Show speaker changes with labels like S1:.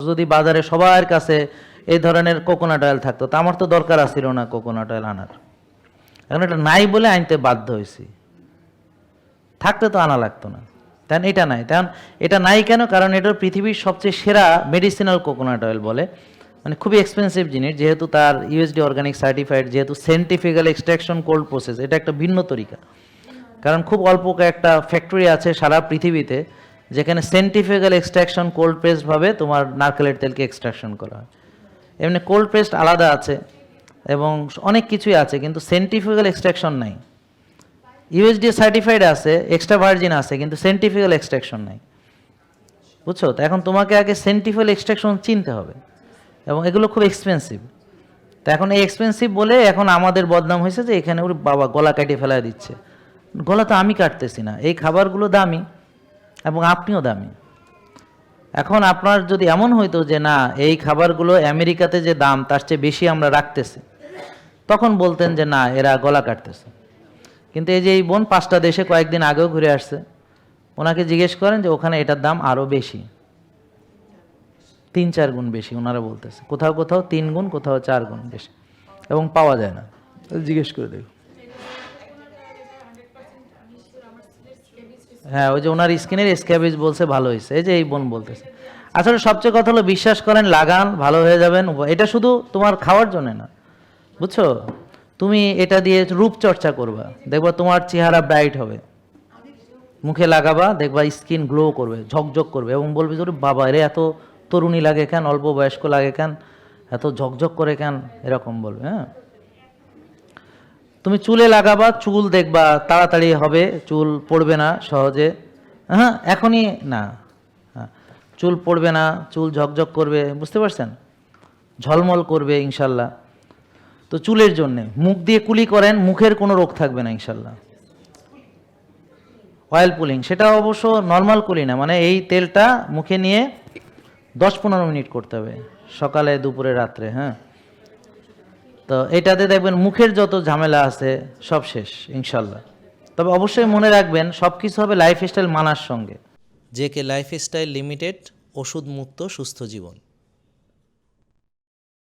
S1: যদি বাজারে সবার কাছে এই ধরনের কোকোনাট অয়েল থাকতো, তা আমার তো দরকার ছিল না কোকোনাট অয়েল আনার। এখন এটা নাই বলে আনতে বাধ্য হয়েছি, থাকতে তো আনা লাগতো না। তেন এটা নাই, তেমন এটা নাই কেন? কারণ এটা পৃথিবীর সবচেয়ে সেরা মেডিসিনাল কোকোনাট অয়েল বলে, মানে খুবই এক্সপেন্সিভ জিনিস, যেহেতু তার ইউএসডি অর্গানিক সার্টিফাইড, যেহেতু সায়েন্টিফিক্যাল এক্সট্রাকশন কোল্ড প্রসেস, এটা একটা ভিন্ন তরিকা। কারণ খুব অল্প কয়েকটা ফ্যাক্টরি আছে সারা পৃথিবীতে যেখানে সায়েন্টিফিক্যাল এক্সট্রাকশন কোল্ড প্রেসডভাবে তোমার নারকেলের তেলকে এক্সট্রাকশন করা হয়। এমনি কোল্ড প্রেসড আলাদা আছে এবং অনেক কিছুই আছে, কিন্তু সায়েন্টিফিক্যাল এক্সট্রাকশন নাই। ইউএসডি সার্টিফাইড আছে, এক্সট্রা ভার্জিন আছে, কিন্তু সায়েন্টিফিক্যাল এক্সট্রাকশন নাই। বুঝছো? তো এখন তোমাকে আগে সায়েন্টিফিক্যাল এক্সট্রাকশন চিনতে হবে, এবং এগুলো খুব এক্সপেন্সিভ। তো এখন এই এক্সপেন্সিভ বলে এখন আমাদের বদনাম হয়েছে যে এখানে ওর বাবা গলা কাটিয়ে ফেলা দিচ্ছে। গলা তো আমি কাটতেছি না, এই খাবারগুলো দামি এবং আপনিও দামি। এখন আপনার যদি এমন হইতো যে না, এই খাবারগুলো আমেরিকাতে যে দাম তার চেয়ে বেশি আমরা রাখতেছি, তখন বলতেন যে না, এরা গলা কাটতেছে। কিন্তু এই যে এই বোন 5টা দেশে কয়েকদিন আগেও ঘুরে আসছে, ওনাকে জিজ্ঞেস করেন যে ওখানে এটার দাম আরও বেশি, 3-4 গুণ বেশি ওনারা বলতেছে, কোথাও কোথাও 3 গুণ, কোথাও 4 গুণ বেশি, এবং পাওয়া যায় না। জিজ্ঞেস করে দেখো। হ্যাঁ, ওই যে ওনার স্কিনের স্ক্যাবিজ বলছে ভালো হয়েছে, এই যে এই বোন বলতেছে। আসলে সবচেয়ে কথা হলো, বিশ্বাস করেন, লাগান, ভালো হয়ে যাবেন। এটা শুধু তোমার খাওয়ার জন্য না, বুঝছো? তুমি এটা দিয়ে রূপচর্চা করবা, দেখবা তোমার চেহারা ব্রাইট হবে। মুখে লাগাবা, দেখবা স্কিন গ্লো করবে, ঝকঝক করবে, এবং বলবে যে বাবা, এর এত তরুণী লাগে কেন, অল্প বয়স্ক লাগে কেন, এত ঝকঝক করে কেন, এরকম বলবে। হ্যাঁ, তুমি চুলে লাগাবা, চুল দেখবা তাড়াতাড়ি হবে, চুল পড়বে না সহজে। হ্যাঁ, এখনই না, হ্যাঁ, চুল পড়বে না, চুল ঝকঝক করবে, বুঝতে পারছেন? ঝলমল করবে ইনশাল্লাহ। তো চুলের জন্যে মুখ দিয়ে কুলি করেন, মুখের কোনো রোগ থাকবে না ইনশাল্লাহ। অয়েল পুলিং, সেটা অবশ্য নর্মাল কুলি না, মানে এই তেলটা মুখে নিয়ে 10-15 মিনিট করতে হবে, সকালে, দুপুরে, রাত্রে। হ্যাঁ, তো এটাতে দেখবেন মুখের যত ঝামেলা আছে সব শেষ ইনশাল্লাহ। তবে অবশ্যই মনে রাখবেন, সব কিছু হবে লাইফস্টাইল মানার সঙ্গে।
S2: জেকে লাইফস্টাইল লিমিটেড, ওষুধ মুক্ত সুস্থ জীবন।